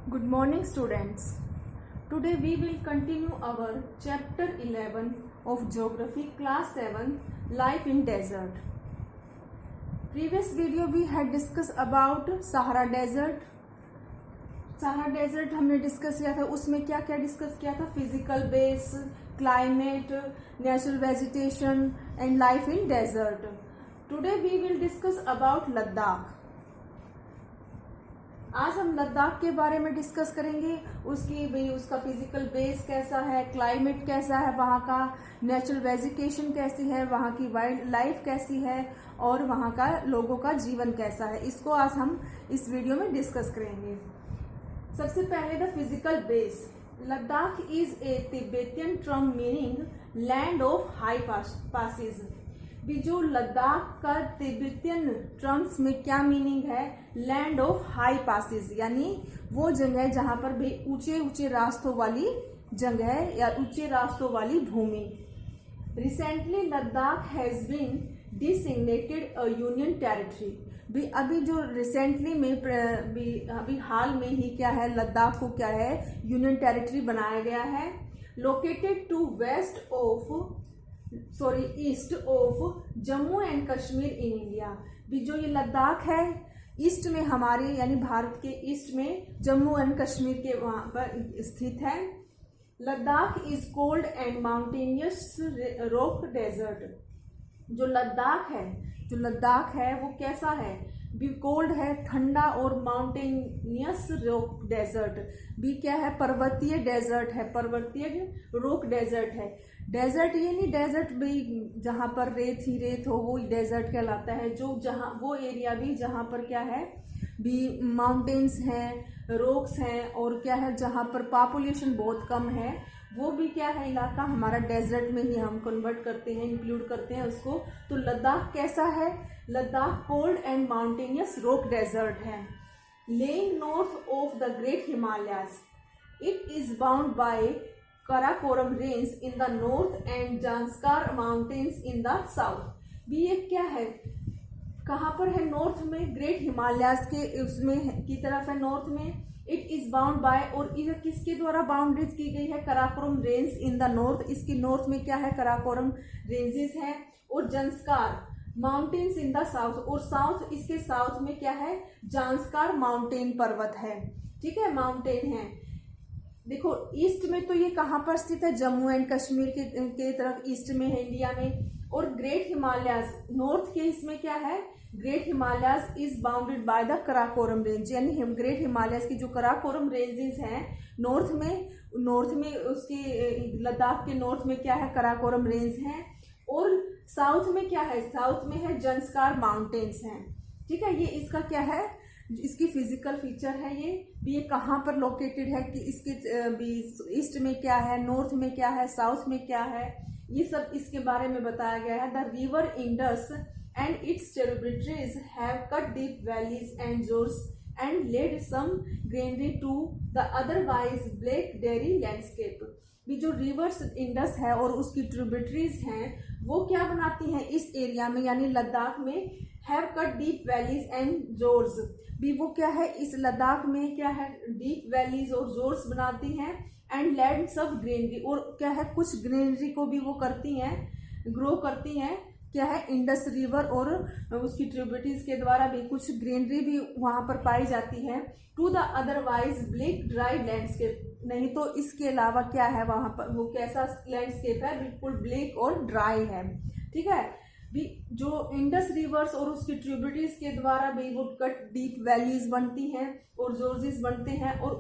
Good morning, students. Today we will continue our chapter 11 of Geography, class 7, Life in Desert. Previous video we had discussed about Sahara Desert. Sahara Desert हमने discuss किया था, उसमें क्या क्या discuss किया था? Physical base, climate, natural vegetation and life in desert. Today we will discuss about Ladakh. आज हम लद्दाख के बारे में डिस्कस करेंगे. उसका फिजिकल बेस कैसा है, क्लाइमेट कैसा है वहाँ का, नेचुरल वेजिटेशन कैसी है, वहाँ की वाइल्ड लाइफ कैसी है और वहाँ का लोगों का जीवन कैसा है. इसको आज हम इस वीडियो में डिस्कस करेंगे. सबसे पहले the physical base. Ladakh is a Tibetan term meaning land of high passes. भी जो लद्दाख का तिब्बतियन टर्म्स में क्या मीनिंग है? लैंड ऑफ हाई पासिस, यानी वो जगह जहां पर भी ऊंचे ऊंचे रास्तों वाली जगह या ऊंचे रास्तों वाली भूमि. Recently Ladakh has been designated a union territory. भी अभी जो रिसेंटली में अभी हाल में ही क्या है, लद्दाख को क्या है, यूनियन टेरिटरी बनाया गया है. Located to east of Jammu and Kashmir in India. भी जो ये लद्दाख है ईस्ट में हमारे यानी भारत के ईस्ट में जम्मू एंड कश्मीर के वहां पर स्थित है. Ladakh is cold and mountainous rock desert. जो लद्दाख है वो कैसा है? भी कोल्ड है, ठंडा और माउंटेनियस रॉक डेजर्ट. भी क्या है? पर्वतीय डेजर्ट है, पर्वतीय रॉक डेजर्ट है. डेजर्ट ये नहीं डेजर्ट भी जहां पर रेत ही रेत हो वो डेजर्ट कहलाता है. जो जहां वो एरिया भी जहां पर क्या है भी माउंटेन्स हैं, रॉक्स हैं और क्या है जहां पर पॉपुलेशन बहुत कम है, वो भी क्या है इलाका हमारा डेजर्ट में ही हम कन्वर्ट करते हैं, इंक्लूड करते हैं उसको. तो लद्दाख कैसा है? Ladakh cold and mountainous rock desert है. Lying north of the great Himalayas. It is bound by Karakoram range in the north and Zanskar mountains in the south. भी ये क्या है, कहाँ पर है? नॉर्थ में, ग्रेट हिमालयाज के उसमें की तरफ है नॉर्थ में. इट इज बाउंड बाय, और इधर किसके द्वारा बाउंड्रीज की गई है? Karakoram range in the north. इसकी नॉर्थ में क्या है? कराकोरम रेंजेस है. और Zanskar mountains in the south, और साउथ इसके साउथ में क्या है? जांस्कार माउंटेन पर्वत है. ठीक है, माउंटेन है. देखो ईस्ट में तो ये कहाँ पर स्थित है? जम्मू एंड कश्मीर के तरफ ईस्ट में है, इंडिया में. और ग्रेट हिमालयाज नॉर्थ के इसमें क्या है? Great Himalayas is bounded by the Karakoram range, यानी ग्रेट हिमालयाज की जो कराकोरम रेंजेस हैं नॉर्थ में उसकी लद्दाख के नॉर्थ में क्या है? कराकोरम रेंज है. और साउथ में क्या है? साउथ में है जंस्कार माउंटेन्स हैं. ठीक है, ये इसका क्या है? इसकी फिजिकल फीचर है. ये कहाँ पर लोकेटेड है कि इसके ईस्ट में क्या है, नॉर्थ में क्या है, साउथ में क्या है, ये सब इसके बारे में बताया गया है. The river Indus and its tributaries have cut deep valleys and gorges and laid some greenery to the otherwise black dairy landscape. भी जो रिवर्स इंडस है और उसकी ट्रिब्यूटरीज हैं वो क्या बनाती हैं इस एरिया में यानी लद्दाख में? Have cut deep valleys and gorges. भी वो क्या है इस लद्दाख में क्या है? डीप वैलीज और जोर्स बनाती हैं. एंड लैंड सब ग्रीनरी, और क्या है कुछ ग्रीनरी को भी वो करती हैं, ग्रो करती हैं. क्या है? इंडस रिवर और उसकी ट्रिब्यूटरीज के द्वारा भी कुछ ग्रीनरी भी वहां पर पाई जाती है. To the otherwise black dry landscape. नहीं तो इसके अलावा क्या है वहां पर? वो कैसा लैंडस्केप है? बिल्कुल ब्लैक और ड्राई है. ठीक है, भी जो इंडस रिवर्स और उसकी ट्रिब्यूटरीज के द्वारा भी वो कट डीप वैलीज बनती हैं और जोर्जेस बनते हैं और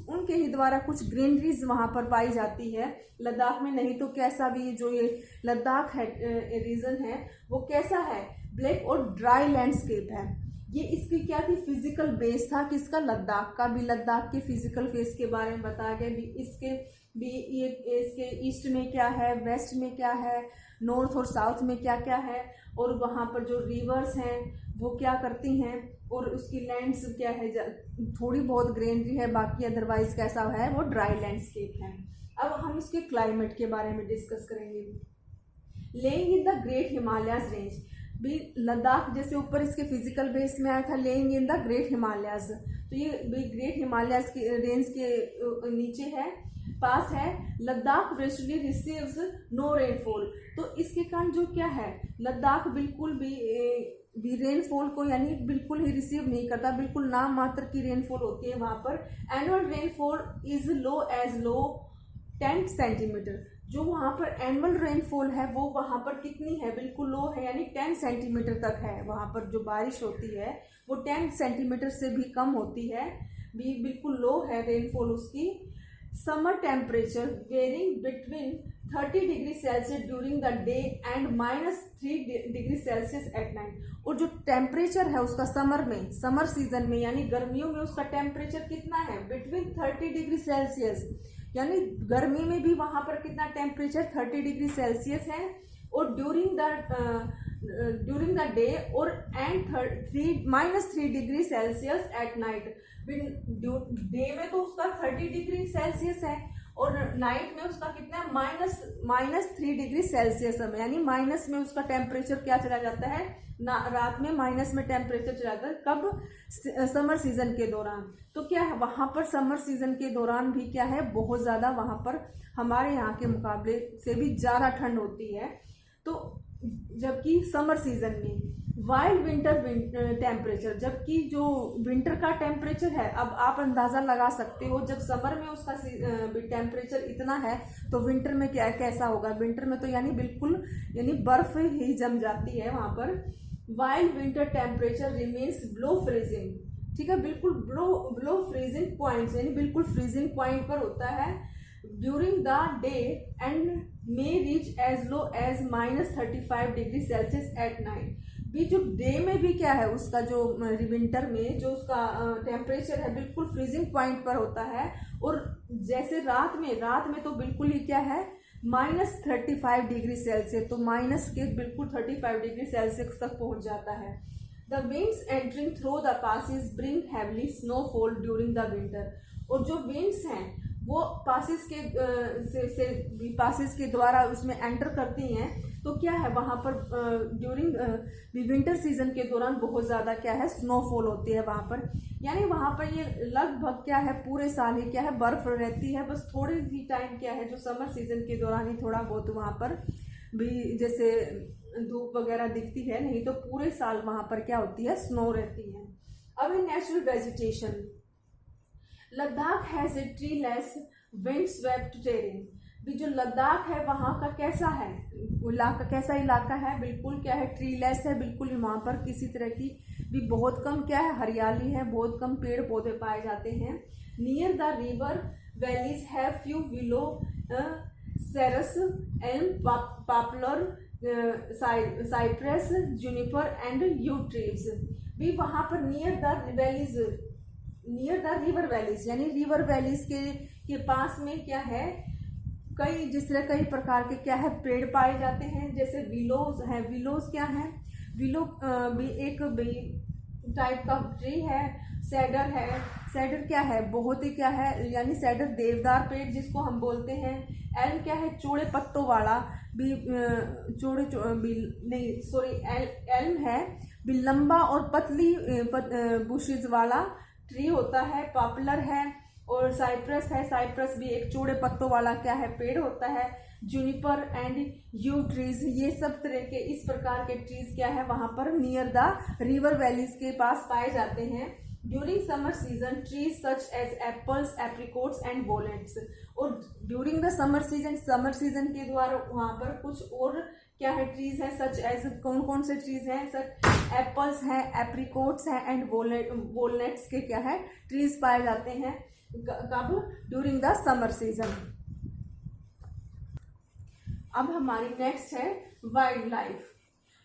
उनके ही द्वारा कुछ ग्रीनरीज वहां पर पाई जाती है लद्दाख में. नहीं तो कैसा भी जो ये लद्दाख है रीजन है वो कैसा है? ब्लैक और ड्राई लैंडस्केप है. ये इसकी क्या थी? फिजिकल बेस था किसका? लद्दाख का. भी लद्दाख के फिजिकल फेस के बारे में बताया गया. इसके ईस्ट में क्या है, वेस्ट में क्या है, नॉर्थ और साउथ में क्या क्या है, और वहाँ पर जो रिवर्स हैं वो क्या करती हैं, और उसकी लैंड्स क्या है? थोड़ी बहुत ग्रीनरी है, बाकी अदरवाइज कैसा है? वो ड्राई लैंडस्केप है. अब हम इसके क्लाइमेट के बारे में डिस्कस करेंगे. Laying in the great Himalayas range. भी लद्दाख जैसे ऊपर इसके फिजिकल बेस में आया था laying in the great Himalayas, तो ये भी ग्रेट हिमालयस के रेंज के नीचे है, पास है। Ladakh westerly receives no rainfall, तो इसके कारण जो क्या है, लद्दाख बिल्कुल भी रेनफॉल को यानी बिल्कुल ही रिसीव नहीं करता, बिल्कुल नाम मात्र की रेनफॉल होती है वहाँ पर। Annual rainfall is low 10 centimetre, जो वहाँ पर एनुअल रेनफॉल है वो वहाँ पर कितनी है, बिल्कुल लो है, यानी 10 सेंटीमीटर तक है। वहाँ पर जो बारिश होती है वो 10 सेंटीमीटर से भी कम होती है, भी बिल्कुल लो है रेनफॉल उसकी। Summer temperature varying between 30 degree Celsius during the day and -3 degree Celsius at night, और जो टेम्परेचर है उसका समर सीजन में यानी गर्मियों में उसका टेम्परेचर कितना है, बिटवीन 30 डिग्री सेल्सियस, यानी गर्मी में भी वहां पर कितना टेम्परेचर 30 डिग्री सेल्सियस है, और ड्यूरिंग द डे और and -3 degree Celsius at night. Day में तो उसका 30 डिग्री सेल्सियस है और नाइट में उसका कितना -3 डिग्री सेल्सियस है, यानी माइनस में उसका टेम्परेचर क्या चला जाता है, रात में माइनस में टेम्परेचर चला जाता है। कब, समर सीजन के दौरान। तो क्या है वहां पर समर सीजन के दौरान भी क्या है, बहुत ज्यादा वहां पर हमारे यहाँ के मुकाबले से भी ज्यादा ठंड होती है। तो जबकि समर सीजन में वाइल्ड विंटर टेम्परेचर, जबकि जो विंटर का टेम्परेचर है, अब आप अंदाजा लगा सकते हो जब समर में उसका टेम्परेचर इतना है तो विंटर में क्या कैसा होगा। विंटर में तो यानी बिल्कुल यानी बर्फ ही जम जाती है वहां पर। Wild winter temperature remains below freezing, ठीक है, बिल्कुल बिलो फ्रीजिंग पॉइंट, यानी बिल्कुल फ्रीजिंग पॉइंट पर होता है। During the day and may reach as low as -35 degree Celsius at night, भी जो डे में भी क्या है उसका जो विंटर में जो उसका टेम्परेचर है बिल्कुल फ्रीजिंग पॉइंट पर होता है, और जैसे रात में तो बिल्कुल ही क्या है -35 डिग्री सेल्सियस, तो माइनस के बिल्कुल 35 डिग्री सेल्सियस तक पहुंच जाता है। The winds entering through the passes bring heavily snowfall during the winter, और जो विंड्स हैं वो पासेस के द्वारा उसमें एंटर करती हैं, तो क्या है वहां पर ड्यूरिंग विंटर सीजन के दौरान बहुत ज्यादा क्या है स्नोफॉल होती है वहां पर, यानी वहां पर ये लगभग क्या है पूरे साल ही क्या है बर्फ रहती है, बस थोड़े ही टाइम क्या है जो समर सीजन के दौरान ही थोड़ा बहुत वहां पर भी जैसे धूप वगैरह दिखती है, नहीं तो पूरे साल वहां पर क्या होती है स्नो रहती है। अब है natural vegetation. Ladakh has a treeless wind swept terrain, भी जो लद्दाख है वहाँ का कैसा है इलाका, कैसा इलाका है, बिल्कुल क्या है ट्रीलेस है, बिल्कुल वहाँ पर किसी तरह की भी बहुत कम क्या है हरियाली है, बहुत कम पेड़ पौधे पाए जाते हैं। Near the river valleys have few willow serus elm poplar cypress juniper and yew trees, भी वहाँ पर नियर द रिवर वैलीज यानी रिवर वैलीज के पास में क्या है कई जिस तरह कई प्रकार के क्या है पेड़ पाए जाते हैं, जैसे विलोज है। विलोज क्या है, विलो भी एक टाइप का ट्री है। सैडर है, सैडर क्या है बहुत ही क्या है यानी सैडर देवदार पेड़ जिसको हम बोलते हैं। एल्म क्या है चौड़े पत्तों वाला भी एल्म है भी लंबा और पतली बुशेज वाला ट्री होता है। पॉपुलर है, और साइप्रस है, साइप्रस भी एक चौड़े पत्तों वाला क्या है पेड़ होता है। जूनिपर एंड यू ट्रीज, ये सब तरह के इस प्रकार के ट्रीज क्या है वहां पर नियर द रिवर वैलीज के पास पाए जाते हैं। During summer season trees such as apples apricots and walnuts, और ड्यूरिंग द समर सीजन के द्वारा वहां पर कुछ और क्या है ट्रीज है सच एज, कौन कौन से ट्रीज हैं सच एप्पल्स हैं, एप्रिकॉट्स हैं एंड वॉलनट्स के क्या है ट्रीज पाए जाते हैं। कब, ड्यूरिंग द समर सीजन। अब हमारी नेक्स्ट है wild life.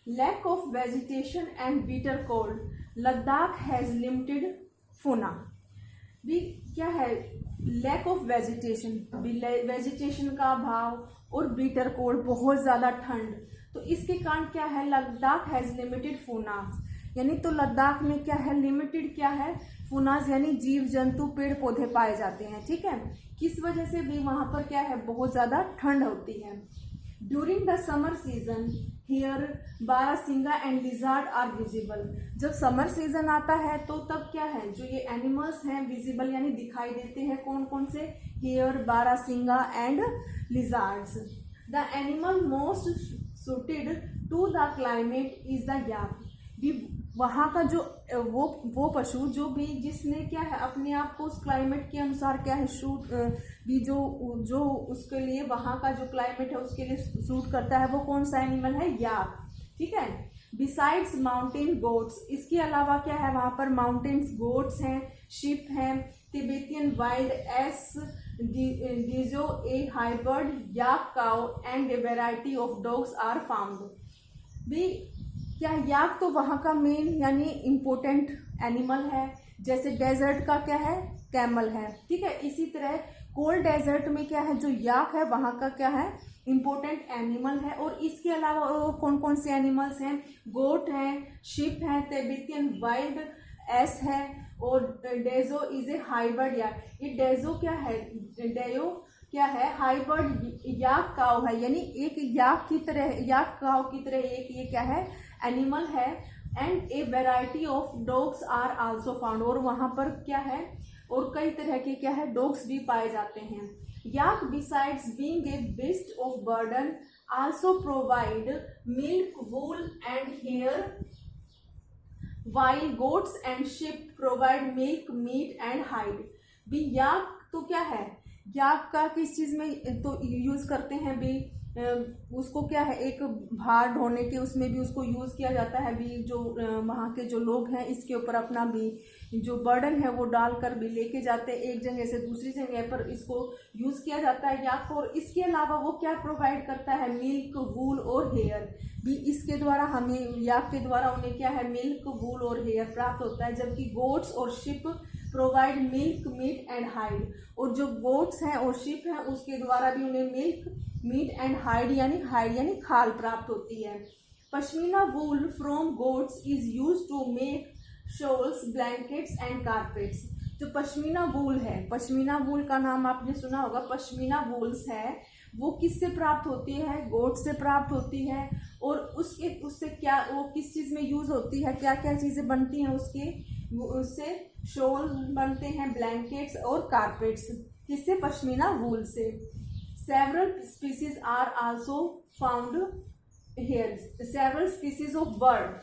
Lack of vegetation and bitter cold, Ladakh has limited fauna, भी क्या है लैक ऑफ वेजिटेशन, वेजिटेशन का अभाव और बीटर कोल्ड बहुत ज़्यादा ठंड, तो इसके कारण क्या है लद्दाख हैज लिमिटेड फौनास, यानी तो लद्दाख में क्या है लिमिटेड क्या है फौनास यानी जीव जंतु पेड़ पौधे पाए जाते हैं, ठीक है। किस वजह से भी वहां पर क्या है बहुत ज़्यादा ठंड होती है। During the summer season here barasingha and lizard are visible. जब समर सीजन आता है तो तब क्या है, जो ये एनिमल्स हैं विजिबल यानी दिखाई देते हैं। कौन कौन से? Here barasingha and lizards. The animal most suited to the climate is the yak. भी वहाँ का जो वो पशु जो भी जिसने क्या है अपने आप को उस क्लाइमेट के अनुसार क्या है भी जो उसके लिए वहाँ का जो क्लाइमेट है उसके लिए सूट करता है, वो कौन सा एनिमल है? याक। ठीक है। बिसाइड्स माउंटेन गोट्स, इसके अलावा क्या है वहाँ पर? माउंटेन्स गोट्स हैं, शिप हैं, Tibetan wild ass dzo a hybrid yak cow and a variety of dogs are found. भी क्या याक तो वहाँ का मेन यानी इम्पोर्टेंट एनिमल है। जैसे डेजर्ट का क्या है? कैमल है। ठीक है। इसी तरह कोल्ड डेजर्ट में क्या है, जो याक है वहाँ का क्या है? इम्पोर्टेंट एनिमल है। और इसके अलावा और कौन कौन से एनिमल्स हैं? गोट हैं, शिप हैं, तिबेटियन वाइल्ड एस है और डेजो इज ए हाइबर्ड याक। ये डेजो क्या है? डेयो क्या है? हाइबर्ड याक काउ है, यानी एक याक की तरह, याक काउ की तरह एक ये क्या है? एनिमल है। And a variety of dogs are also found, और वहाँ पर क्या है? और कई तरह के क्या है? डॉग्स भी पाए जाते हैं। Yak besides being a beast of burden also provide milk, wool and hair, while goats and sheep provide milk, meat and hide। भी याक तो क्या है? याक का किस चीज में तो यूज करते हैं भी? उसको क्या है, एक भार ढोने के उसमें भी उसको यूज किया जाता है भी। जो वहाँ के जो लोग हैं इसके ऊपर अपना भी जो बर्डन है वो डालकर भी लेके जाते हैं एक जगह से दूसरी जगह पर, इसको यूज किया जाता है याक को। और इसके अलावा वो क्या प्रोवाइड करता है? मिल्क, वूल और हेयर भी। इसके द्वारा हमें याक के द्वारा उन्हें क्या है? मिल्क, वूल और हेयर प्राप्त होता है। जबकि गोट्स और sheep provide milk, meat and hide, और जो गोट्स हैं और शिप हैं उसके द्वारा भी उन्हें मिल्क, मीट एंड हाइड यानी खाल प्राप्त होती है। Pashmina wool from goats is use to make shawls, blankets and carpets. जो पश्मीना वूल है, पश्मीना वूल का नाम आपने सुना होगा, पश्मीना वूल्स है, वो किससे प्राप्त होती है? गोट से प्राप्त होती है। और उससे क्या, वो किस चीज़ में यूज होती है? क्या क्या चीज़ें बनती हैं उससे? शॉल बनते हैं, ब्लैंकेट्स और कारपेट्स। किससे? पश्मीना वूल से। Several species are also found here. Several species of bird,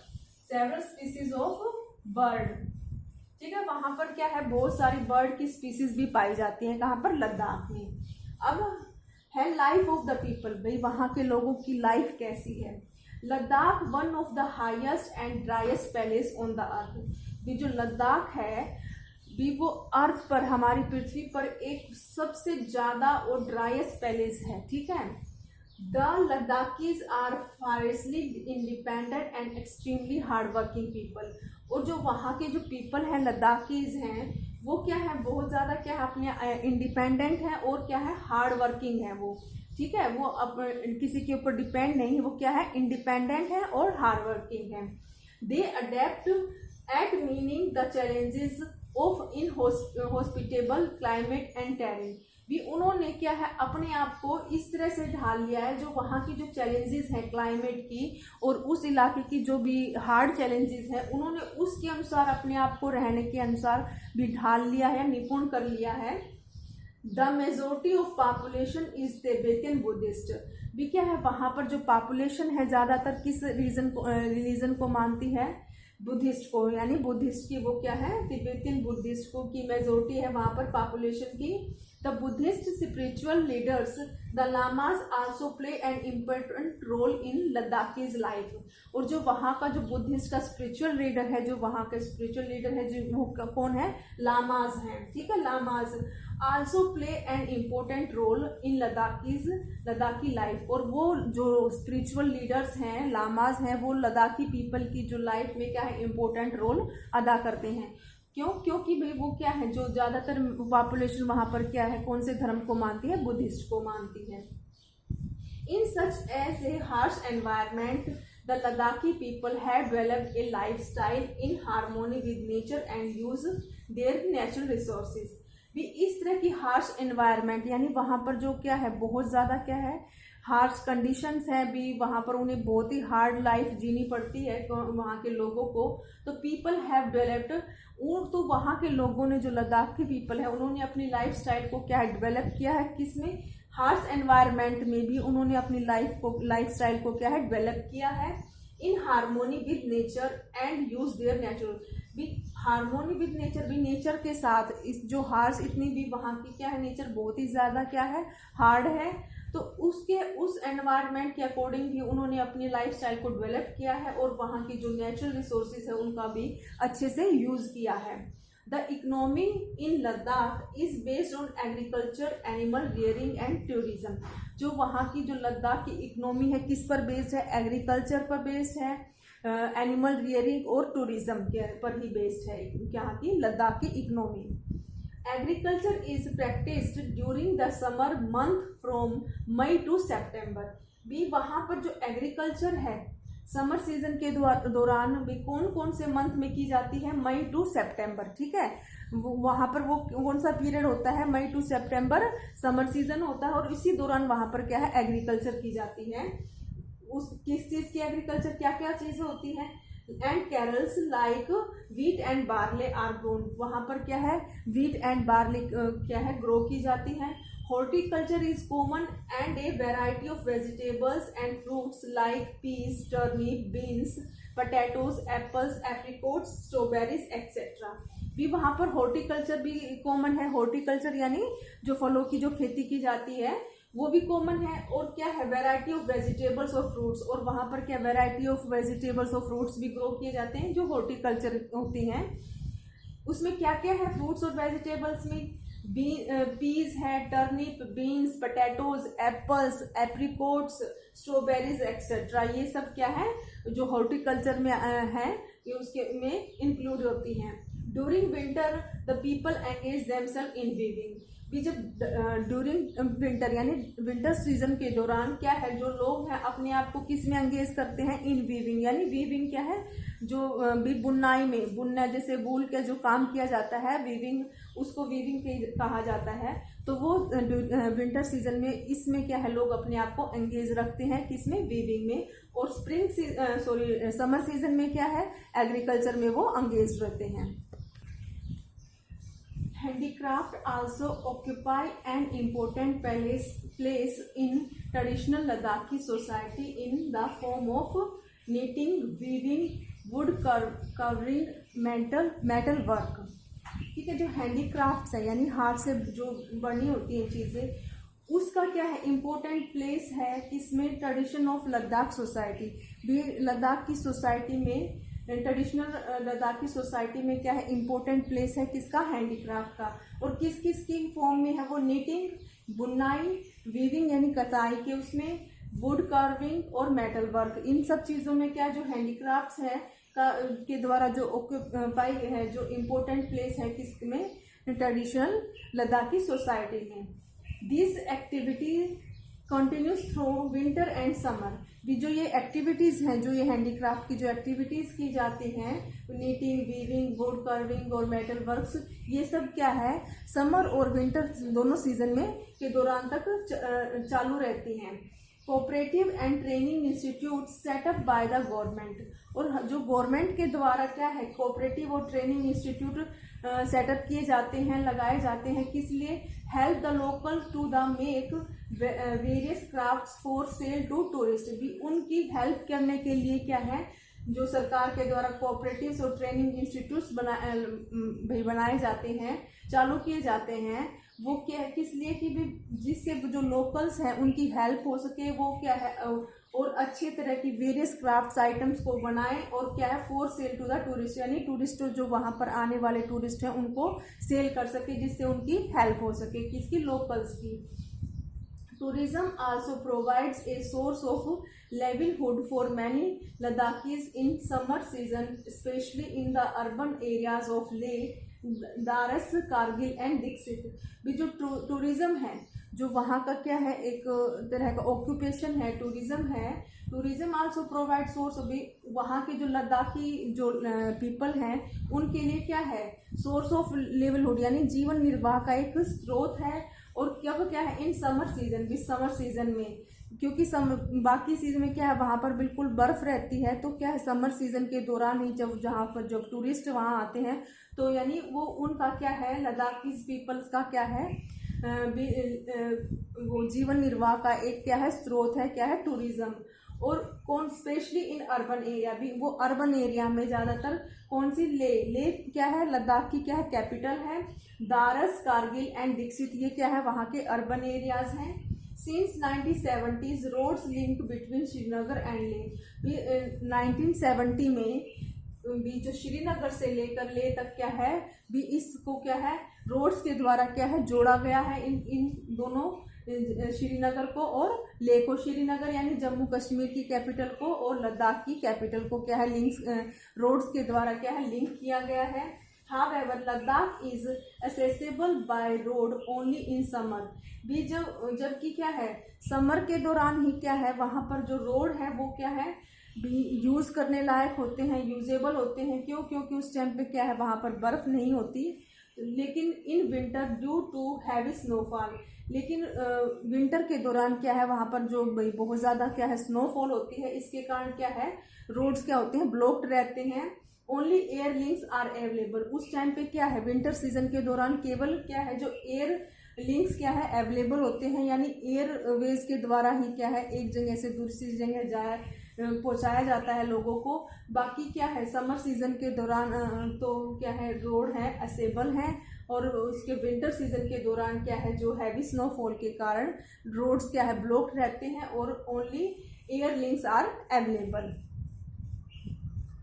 several species of bird. ठीक है। वहां पर क्या है? बहुत सारी बर्ड की स्पीसीज भी पाई जाती हैं। कहाँ पर? लद्दाख में। अब है लाइफ ऑफ द पीपल, भाई वहाँ के लोगों की लाइफ कैसी है? Ladakh one of the highest and driest palace on the earth. भी जो लद्दाख है भी वो अर्थ पर, हमारी पृथ्वी पर एक सबसे ज्यादा और ड्राइएस्ट पैलेस है। ठीक है। The Ladakhis are fiercely independent and extremely hard working people. और जो वहाँ के जो पीपल हैं, लद्दाखीज हैं, वो क्या है? बहुत ज़्यादा क्या है? अपने इंडिपेंडेंट है और क्या है? हार्ड वर्किंग है वो। ठीक है। वो किसी के ऊपर डिपेंड नहीं है, वो क्या है? इंडिपेंडेंट है और हार्ड वर्किंग है। They adept at meaning the challenges of inhospitable climate and terrain. भी उन्होंने क्या है? अपने आप को इस तरह से ढाल लिया है, जो वहाँ की जो चैलेंजेस हैं क्लाइमेट की और उस इलाके की जो भी हार्ड चैलेंजेस है, उन्होंने उसके अनुसार अपने आप को रहने के अनुसार भी ढाल लिया है, निपुण कर लिया है। The majority of population is Tibetan Buddhist. भी क्या है? वहाँ पर जो पॉपुलेशन है ज़्यादातर किस रिलीजन को मानती है? बुद्धिस्ट को, यानी बुद्धिस्ट की वो क्या है? तिब्बतियन बुद्धिस्ट को की मेजोरिटी है वहाँ पर पॉपुलेशन की। The Buddhist spiritual leaders the lamas also play an important role in Ladakhis life. और जो वहाँ का जो बुद्धिस्ट का स्पिरिचुअल लीडर है, जो वहाँ का स्पिरिचुअल लीडर है, जो वो कौन है? लामाज हैं। ठीक है। Lamas also play an important role in Ladakhi life. और वो जो स्पिरिचुअल लीडर्स हैं, लामाज हैं, वो लद्दाखी पीपल की जो लाइफ में क्या है? इम्पोर्टेंट रोल अदा करते हैं। क्यों? क्योंकि भाई वो क्या है? जो ज़्यादातर पॉपुलेशन वहाँ पर क्या है? कौन से धर्म को मानती है? बुद्धिस्ट को मानती है। In such as a harsh environment the Ladakhi people have developed a lifestyle in harmony with nature and use their natural resources. भी इस तरह की हार्श एनवायरनमेंट, यानी वहाँ पर जो क्या है? बहुत ज़्यादा क्या है? हार्श कंडीशंस है भी, वहाँ पर उन्हें बहुत ही हार्ड लाइफ जीनी पड़ती है वहाँ के लोगों को। तो पीपल हैव डेवलप्ड, तो वहाँ के लोगों ने, जो लद्दाख के पीपल है, उन्होंने अपनी लाइफ स्टाइल को क्या है, डेवलप किया है, किसमें, हार्श एनवायरनमेंट में भी उन्होंने अपनी लाइफ स्टाइल को क्या है, डेवलप किया है in harmony with nature and use their natural, भी हारमोनी विद नेचर, भी नेचर के साथ, इस जो हार्श इतनी भी वहाँ की क्या है, नेचर बहुत ही ज़्यादा क्या है, हार्ड है, तो उस एनवायरनमेंट के अकॉर्डिंग भी उन्होंने अपनी लाइफ स्टाइल को डेवलप किया है और वहाँ की जो नेचुरल रिसोर्सेज है उनका भी अच्छे से यूज़ किया है। The economy in Ladakh is based on agriculture, animal rearing and tourism. जो वहाँ की जो लद्दाख की इकोनॉमी है किस पर बेस्ड है, एग्रीकल्चर पर बेस्ड है, एनिमल रियरिंग और टूरिज्म के पर ही बेस्ड है यहाँ की लद्दाख की economy. Agriculture is practised during the summer month from May to September. भी वहाँ पर जो एग्रीकल्चर है समर सीजन के दौरान भी कौन कौन से मंथ में की जाती है, मई टू सितंबर, ठीक है। वहाँ पर वो कौन सा पीरियड होता है, मई टू सितंबर समर सीजन होता है और इसी दौरान वहाँ पर क्या है, एग्रीकल्चर की जाती है। उस किस चीज़ की एग्रीकल्चर, क्या क्या चीज़ें होती हैं, and cereals like wheat and barley are grown. वहाँ पर क्या है, वीट एंड बार्ले क्या है, ग्रो की जाती है। Horticulture is common and a variety of vegetables and fruits like peas, turnip, beans, potatoes, apples, apricots, strawberries, etc. भी वहाँ पर हॉर्टिकल्चर भी कॉमन है। हॉर्टिकल्चर यानी जो फलों की जो खेती की जाती है वो भी कॉमन है। और क्या है, वैरायटी ऑफ वेजिटेबल्स और फ्रूट्स, और वहाँ पर क्या वैरायटी ऑफ वेजिटेबल्स और फ्रूट्स भी ग्रो किए जाते हैं जो हॉर्टिकल्चर होती हैं। उसमें क्या क्या है फ्रूट्स और वेजिटेबल्स में, पीज है, turnip, beans, potatoes, apples, apricots, strawberries etcetera. ये सब क्या है जो हॉर्टिकल्चर में है, ये उसके में इंक्लूड होती हैं। During winter the people engage themselves in weaving. भी जब ड्यूरिंग विंटर यानी विंटर सीजन के दौरान क्या है, जो लोग हैं अपने आप को किस में एंगेज करते हैं, इन वीविंग। यानी वीविंग क्या है, जो भी बुनाई में, बुनना जैसे वूल का जो काम किया जाता है, वीविंग, उसको वीविंग कहा जाता है। तो वो विंटर सीजन में इसमें क्या है, लोग अपने आप को एंगेज रखते हैं किसमें, वीविंग में। और समर सीजन में क्या है, एग्रीकल्चर में वो एंगेज रहते हैं। Handicraft also occupy an important place in traditional Ladakhi society in the form of knitting, weaving, wood carving, metal work। ठीक है, जो हैंडीक्राफ्ट्स है यानी हाथ से जो बनी होती हैं चीज़ें, उसका क्या है, इम्पोर्टेंट प्लेस है किसमें, ट्रेडिशन ऑफ लद्दाख सोसाइटी। भी लद्दाख की सोसाइटी में, ट्रेडिशनल लद्दाखी सोसाइटी में क्या है, इम्पोर्टेंट प्लेस है किसका, हैंडीक्राफ्ट का। और किस किस की फॉर्म में है वो, नीटिंग, बुनाई, वीविंग यानी कताई के उसमें, वुड कार्विंग और मेटल वर्क। इन सब चीज़ों में क्या, जो हैंडीक्राफ्ट्स है के द्वारा जो ऑक्यूपाई है, जो इम्पोर्टेंट प्लेस है किसमें, ट्रेडिशनल लद्दाखी सोसाइटी में। This activity continuous through winter and summer. भी जो ये एक्टिविटीज़ हैं, जो ये हैंडीक्राफ्ट की जो एक्टिविटीज़ की जाती हैं, नीटिंग, वीविंग, वुड कार्विंग और मेटल वर्क्स, ये सब क्या है, समर और विंटर दोनों सीजन में के दौरान तक चालू रहती हैं। Cooperative and training institute setup by the government. और जो गवर्नमेंट के द्वारा क्या है, कोऑपरेटिव और ट्रेनिंग इंस्टीट्यूट सेटअप किए जाते हैं, लगाए जाते हैं, किस लिए, help the local to the make various crafts for sale to tourist. भी उनकी हेल्प करने के लिए क्या है, जो सरकार के द्वारा कोऑपरेटिव्स और ट्रेनिंग इंस्टीट्यूट्स बनाए जाते हैं, चालू किए जाते हैं, वो क्या है, किस लिए कि भी जिससे जो लोकल्स हैं उनकी हेल्प हो सके, वो क्या है, और अच्छी तरह की वेरियस क्राफ्ट्स आइटम्स को बनाएं, और क्या है, for sale to the tourist यानी टूरिस्ट जो वहाँ पर आने वाले टूरिस्ट हैं उनको सेल कर सके, जिससे उनकी हेल्प हो सके, किसकी, लोकल्स की। Tourism also provides a source of livelihood for many Ladakhis in summer season, especially in the urban areas of Leh, Dras, Kargil and दीक्षित। भी जो टूरिज्म है, जो वहाँ का क्या है, एक तरह का ऑक्यूपेशन है, टूरिज्म है। टूरिज्म आल्सो प्रोवाइड सोर्स, भी वहाँ के जो लद्दाखी जो पीपल हैं उनके लिए क्या है, सोर्स ऑफ लिवलीहुड यानी जीवन निर्वाह का एक स्रोत है। और कब क्या है, इन समर सीजन भी, समर सीजन में क्योंकि बाकी सीजन में क्या है वहाँ पर बिल्कुल बर्फ रहती है, तो क्या है समर सीजन के दौरान ही जब टूरिस्ट वहाँ आते हैं तो यानी वो उनका क्या है, लद्दाखी पीपल्स का क्या है वो जीवन निर्वाह का एक क्या है स्रोत है, क्या है टूरिज्म। और कौन स्पेशली इन अर्बन एरिया, भी वो अर्बन एरिया में ज़्यादातर कौन सी ले क्या है लद्दाख की क्या है कैपिटल है। दारस, कारगिल एंड दीक्षित ये क्या है वहाँ के अर्बन एरियाज हैं। Since 1970s roads link between Srinagar and Leh, 1970 में भी जो श्रीनगर से लेकर ले तक क्या है भी इसको क्या है रोड्स के द्वारा क्या है जोड़ा गया है, इन दोनों श्रीनगर को और लेह को। श्रीनगर यानी जम्मू कश्मीर की कैपिटल को और लद्दाख की कैपिटल को क्या है लिंक्स रोड्स के द्वारा क्या है लिंक किया गया है। However, Ladakh is accessible by road only in summer। भी जबकि क्या है समर के दौरान ही क्या है वहाँ पर जो रोड है वो क्या है भी यूज़ करने लायक होते हैं, यूजेबल होते हैं। क्यों? क्योंकि उस टाइम पे क्या है वहाँ पर बर्फ़ नहीं होती। लेकिन in winter due to heavy snowfall, लेकिन विंटर के दौरान क्या है वहाँ पर जो बहुत ज़्यादा क्या है स्नोफॉल होती है, इसके कारण क्या है रोड्स क्या होते हैं ब्लॉक्ड रहते हैं। Only air links are available. उस टाइम पे क्या है विंटर सीजन के दौरान केवल क्या है जो एयर लिंक्स क्या है अवेलेबल होते हैं, यानी एयरवेज के द्वारा ही क्या है एक जगह से दूसरी जगह पहुंचाया जाता है लोगों को। बाकी क्या है समर सीजन के दौरान तो क्या है रोड है असेबल है, और उसके विंटर सीजन के दौरान क्या है जो हैवी स्नोफॉल के कारण रोड्स क्या है ब्लॉक्ड रहते हैं और only air links are available.